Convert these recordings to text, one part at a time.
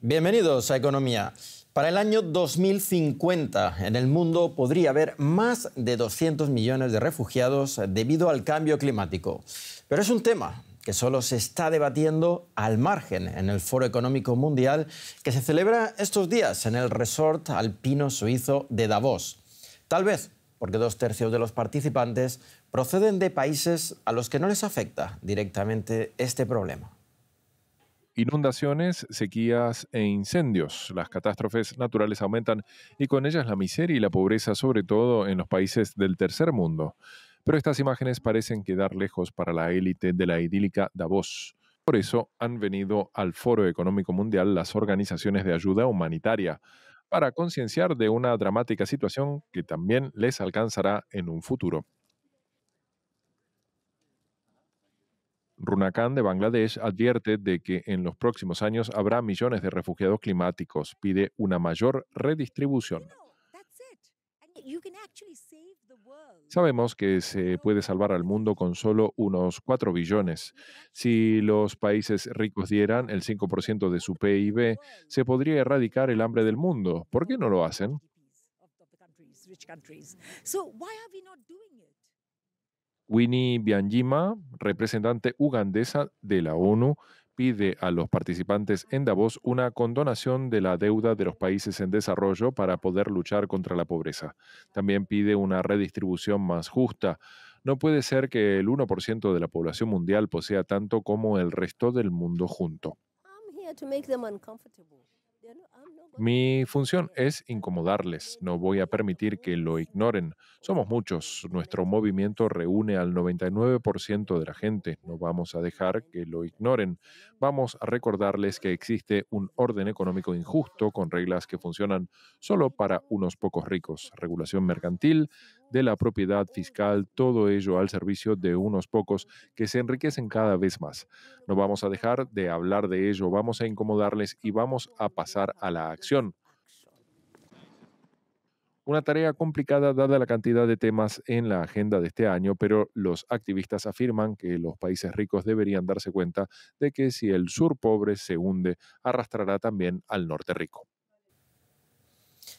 Bienvenidos a Economía. Para el año 2050, en el mundo podría haber más de 200 millones de refugiados debido al cambio climático. Pero es un tema que solo se está debatiendo al margen en el Foro Económico Mundial que se celebra estos días en el resort alpino suizo de Davos. Tal vez porque 2/3 de los participantes proceden de países a los que no les afecta directamente este problema. Inundaciones, sequías e incendios. Las catástrofes naturales aumentan y con ellas la miseria y la pobreza, sobre todo en los países del tercer mundo. Pero estas imágenes parecen quedar lejos para la élite de la idílica Davos. Por eso han venido al Foro Económico Mundial las organizaciones de ayuda humanitaria para concienciar de una dramática situación que también les alcanzará en un futuro. Runakan de Bangladesh advierte de que en los próximos años habrá millones de refugiados climáticos. Pide una mayor redistribución. Sabemos que se puede salvar al mundo con solo unos 4 billones. Si los países ricos dieran el 5% de su PIB, se podría erradicar el hambre del mundo. ¿Por qué no lo hacen? Winnie Byanyima, representante ugandesa de la ONU, pide a los participantes en Davos una condonación de la deuda de los países en desarrollo para poder luchar contra la pobreza. También pide una redistribución más justa. No puede ser que el 1% de la población mundial posea tanto como el resto del mundo junto. Mi función es incomodarles, no voy a permitir que lo ignoren. Somos muchos, nuestro movimiento reúne al 99% de la gente, no vamos a dejar que lo ignoren. Vamos a recordarles que existe un orden económico injusto con reglas que funcionan solo para unos pocos ricos, regulación mercantil, de la propiedad fiscal, todo ello al servicio de unos pocos que se enriquecen cada vez más. No vamos a dejar de hablar de ello, vamos a incomodarles y vamos a pasar a la acción. Una tarea complicada dada la cantidad de temas en la agenda de este año, pero los activistas afirman que los países ricos deberían darse cuenta de que si el sur pobre se hunde, arrastrará también al norte rico.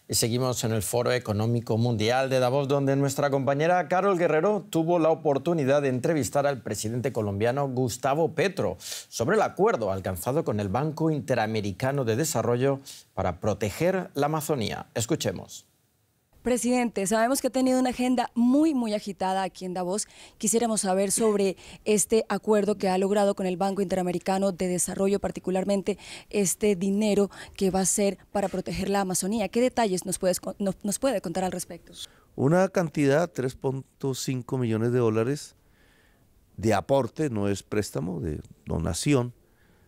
Y seguimos en el Foro Económico Mundial de Davos, donde nuestra compañera Carol Guerrero tuvo la oportunidad de entrevistar al presidente colombiano Gustavo Petro sobre el acuerdo alcanzado con el Banco Interamericano de Desarrollo para proteger la Amazonía. Escuchemos. Presidente, sabemos que ha tenido una agenda muy agitada aquí en Davos. Quisiéramos saber sobre este acuerdo que ha logrado con el Banco Interamericano de Desarrollo, particularmente este dinero que va a ser para proteger la Amazonía. ¿Qué detalles nos puede contar al respecto? Una cantidad, 3.5 millones de dólares de aporte, no es préstamo, de donación,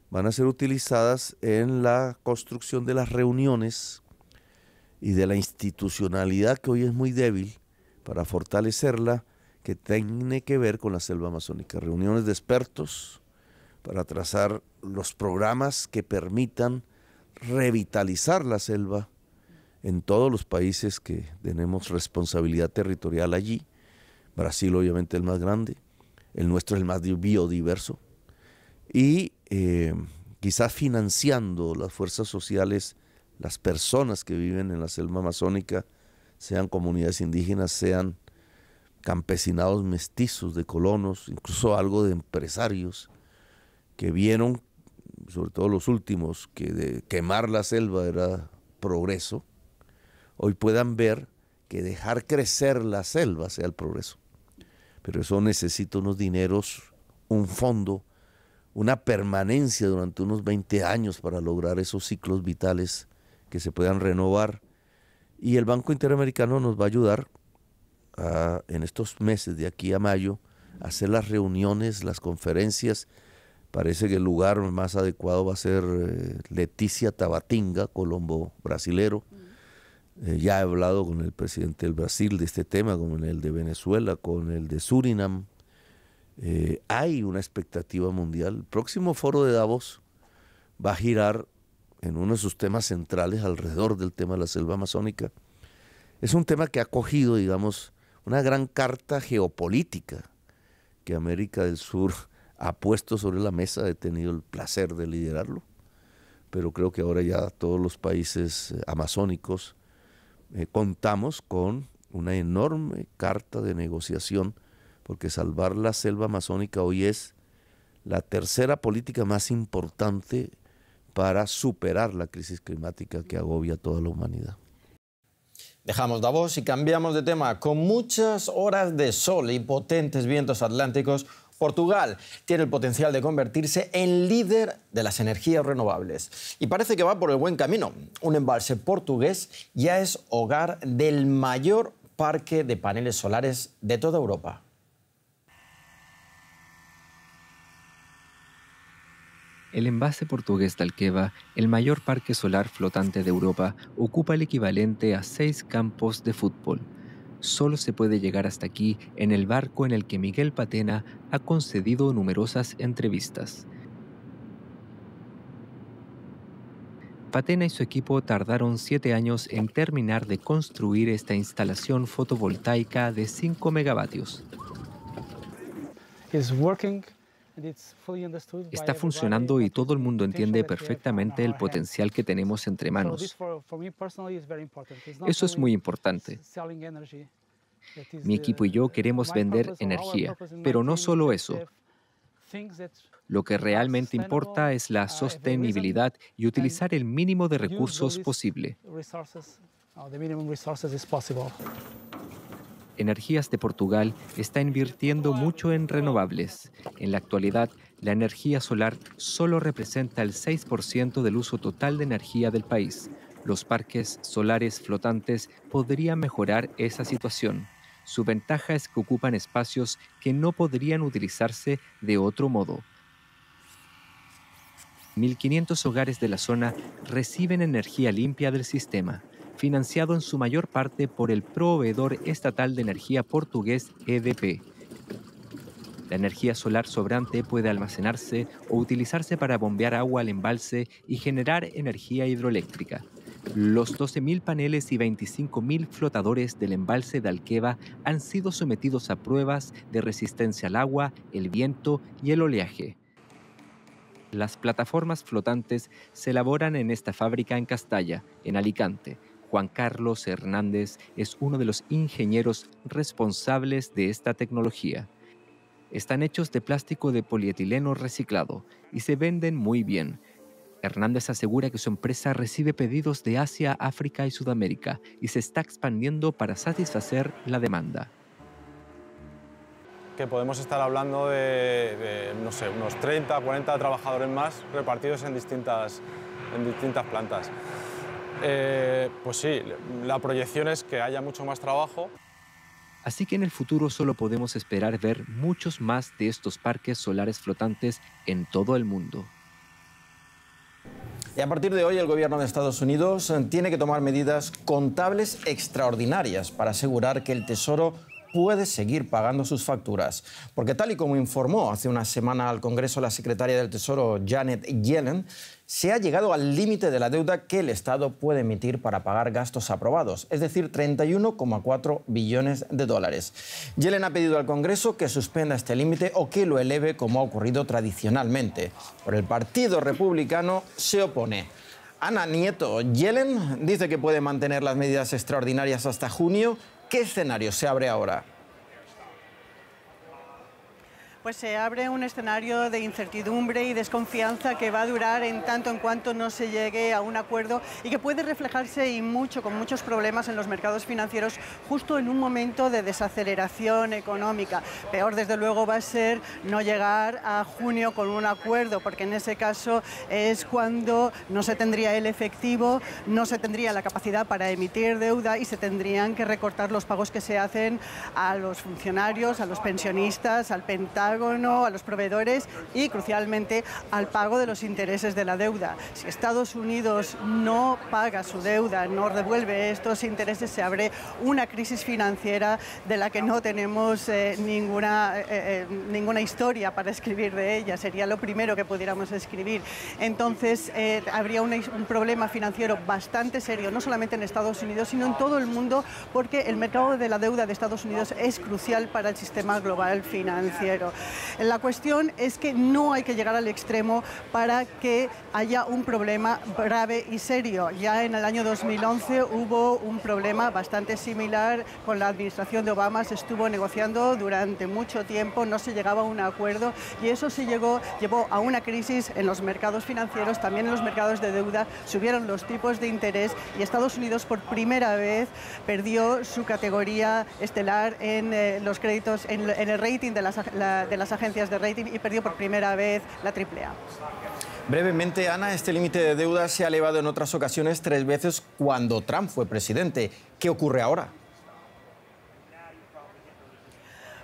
van a ser utilizadas en la construcción de las reuniones y de la institucionalidad que hoy es muy débil para fortalecerla, que tiene que ver con la selva amazónica. Reuniones de expertos para trazar los programas que permitan revitalizar la selva en todos los países que tenemos responsabilidad territorial allí. Brasil obviamente el más grande, el nuestro es el más biodiverso, y quizás financiando las fuerzas sociales, las personas que viven en la selva amazónica, sean comunidades indígenas, sean campesinados mestizos de colonos, incluso algo de empresarios que vieron, sobre todo los últimos, que de quemar la selva era progreso, hoy puedan ver que dejar crecer la selva sea el progreso. Pero eso necesita unos dineros, un fondo, una permanencia durante unos 20 años para lograr esos ciclos vitales que se puedan renovar, y el Banco Interamericano nos va a ayudar en estos meses de aquí a mayo a hacer las reuniones, las conferencias. Parece que el lugar más adecuado va a ser Leticia Tabatinga, Colombo brasilero. Ya he hablado con el presidente del Brasil de este tema, con el de Venezuela, con el de Surinam. Hay una expectativa mundial. El próximo foro de Davos va a girar en uno de sus temas centrales alrededor del tema de la selva amazónica. Es un tema que ha cogido, digamos, una gran carta geopolítica que América del Sur ha puesto sobre la mesa. He tenido el placer de liderarlo, pero creo que ahora ya todos los países amazónicos contamos con una enorme carta de negociación, porque salvar la selva amazónica hoy es la tercera política más importante para superar la crisis climática que agobia a toda la humanidad. Dejamos Davos y cambiamos de tema. Con muchas horas de sol y potentes vientos atlánticos, Portugal tiene el potencial de convertirse en líder de las energías renovables. Y parece que va por el buen camino. Un embalse portugués ya es hogar del mayor parque de paneles solares de toda Europa. El embalse portugués de Alqueva, el mayor parque solar flotante de Europa, ocupa el equivalente a 6 campos de fútbol. Solo se puede llegar hasta aquí en el barco en el que Miguel Patena ha concedido numerosas entrevistas. Patena y su equipo tardaron 7 años en terminar de construir esta instalación fotovoltaica de 5 megavatios. Está funcionando y todo el mundo entiende perfectamente el potencial que tenemos entre manos. Eso es muy importante. Mi equipo y yo queremos vender energía, pero no solo eso. Lo que realmente importa es la sostenibilidad y utilizar el mínimo de recursos posible. Energías de Portugal está invirtiendo mucho en renovables. En la actualidad, la energía solar solo representa el 6% del uso total de energía del país. Los parques solares flotantes podrían mejorar esa situación. Su ventaja es que ocupan espacios que no podrían utilizarse de otro modo. 1.500 hogares de la zona reciben energía limpia del sistema, financiado en su mayor parte por el proveedor estatal de energía portugués EDP. La energía solar sobrante puede almacenarse o utilizarse para bombear agua al embalse y generar energía hidroeléctrica. Los 12.000 paneles y 25.000 flotadores del embalse de Alqueva han sido sometidos a pruebas de resistencia al agua, el viento y el oleaje. Las plataformas flotantes se elaboran en esta fábrica en Castalla, en Alicante. Juan Carlos Hernández es uno de los ingenieros responsables de esta tecnología. Están hechos de plástico de polietileno reciclado y se venden muy bien. Hernández asegura que su empresa recibe pedidos de Asia, África y Sudamérica y se está expandiendo para satisfacer la demanda. Que podemos estar hablando de no sé, unos 30, 40 trabajadores más repartidos en distintas plantas. Pues sí, la proyección es que haya mucho más trabajo. Así que en el futuro solo podemos esperar ver muchos más de estos parques solares flotantes en todo el mundo. Y a partir de hoy el gobierno de Estados Unidos tiene que tomar medidas contables extraordinarias para asegurar que el Tesoro puede seguir pagando sus facturas. Porque tal y como informó hace una semana al Congreso la secretaria del Tesoro Janet Yellen, se ha llegado al límite de la deuda que el Estado puede emitir para pagar gastos aprobados, es decir, 31,4 billones de dólares. Yellen ha pedido al Congreso que suspenda este límite o que lo eleve como ha ocurrido tradicionalmente. Pero el Partido Republicano se opone. Ana Nieto, Yellen dice que puede mantener las medidas extraordinarias hasta junio. ¿Qué escenario se abre ahora? Pues se abre un escenario de incertidumbre y desconfianza que va a durar en tanto en cuanto no se llegue a un acuerdo y que puede reflejarse con muchos problemas en los mercados financieros justo en un momento de desaceleración económica. Peor, desde luego, va a ser no llegar a junio con un acuerdo, porque en ese caso es cuando no se tendría el efectivo, no se tendría la capacidad para emitir deuda y se tendrían que recortar los pagos que se hacen a los funcionarios, a los pensionistas, al Pentágono, a los proveedores y, crucialmente, al pago de los intereses de la deuda. Si Estados Unidos no paga su deuda, no devuelve estos intereses, se abre una crisis financiera de la que no tenemos ninguna historia para escribir de ella. Sería lo primero que pudiéramos escribir. Entonces, habría un problema financiero bastante serio, no solamente en Estados Unidos, sino en todo el mundo, porque el mercado de la deuda de Estados Unidos es crucial para el sistema global financiero. La cuestión es que no hay que llegar al extremo para que haya un problema grave y serio. Ya en el año 2011 hubo un problema bastante similar con la administración de Obama. Se estuvo negociando durante mucho tiempo, no se llegaba a un acuerdo y eso llevó a una crisis en los mercados financieros, también en los mercados de deuda. Subieron los tipos de interés y Estados Unidos por primera vez perdió su categoría estelar en los créditos, en el rating de las agencias de rating, y perdió por primera vez la AAA. Brevemente, Ana, este límite de deuda se ha elevado en otras ocasiones 3 veces cuando Trump fue presidente. ¿Qué ocurre ahora?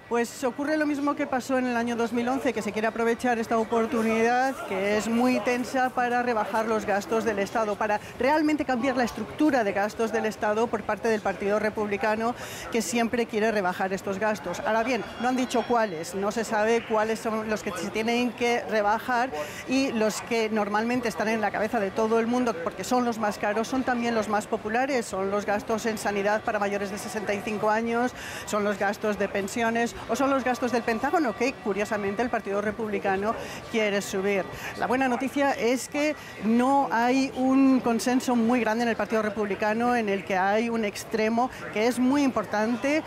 Pues ocurre lo mismo que pasó en el año 2011, que se quiere aprovechar esta oportunidad, que es muy tensa, para rebajar los gastos del Estado, para realmente cambiar la estructura de gastos del Estado por parte del Partido Republicano, que siempre quiere rebajar estos gastos. Ahora bien, no han dicho cuáles, no se sabe cuáles son los que se tienen que rebajar, y los que normalmente están en la cabeza de todo el mundo, porque son los más caros, son también los más populares. Son los gastos en sanidad para mayores de 65 años, son los gastos de pensiones, o son los gastos del Pentágono, que curiosamente el Partido Republicano quiere subir. La buena noticia es que no hay un consenso muy grande en el Partido Republicano, en el que hay un extremo que es muy importante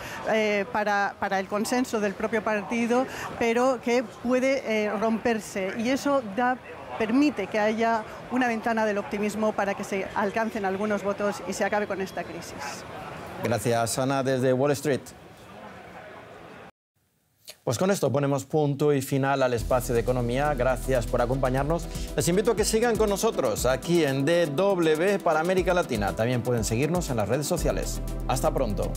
para el consenso del propio partido, pero que puede romperse, y eso permite que haya una ventana del optimismo para que se alcancen algunos votos y se acabe con esta crisis. Gracias, Ana, desde Wall Street. Pues con esto ponemos punto y final al espacio de economía. Gracias por acompañarnos. Les invito a que sigan con nosotros aquí en DW para América Latina. También pueden seguirnos en las redes sociales. Hasta pronto.